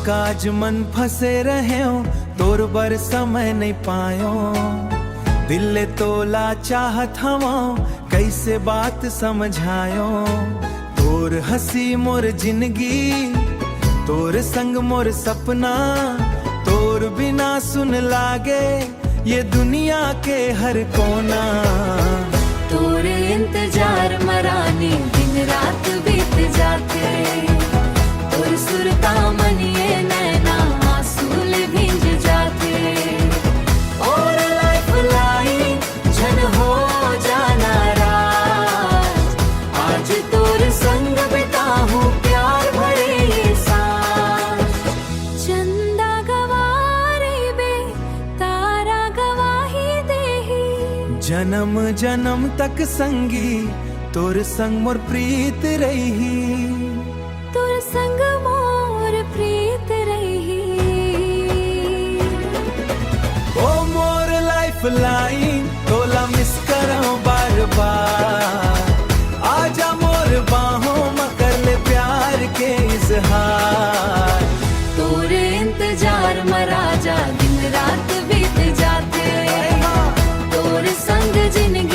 काज मन फंसे रहे हो तोर बर समय नहीं पायो दिल तोला चाहत हवा कैसे बात समझायो तोर हंसी मोर जिंदगी तोर संग मोर सपना तोर बिना सुन लागे ये दुनिया के हर कोना तोर इंतजार मराने दिन रात बीत जाते तोर सुरता मनिए नैना आंसू भींज जाते और लाइफ लाइन जन हो जाना राज आज तोर संग बिताऊं प्यार भरे ये सांस चंदा गवारे बे तारा गवाही देही जन्म जन्म तक संगी तोर संग मोर प्रीत रही तोर संग मोर प्रीत रही ओ मोर लाइफ लाइन तोला मिस करो बार बार आजा मोर बाहों में कर ले प्यार के इजहार तोर इंतजार में राजा दिन रात बीत जाते तोर संग जिंदगी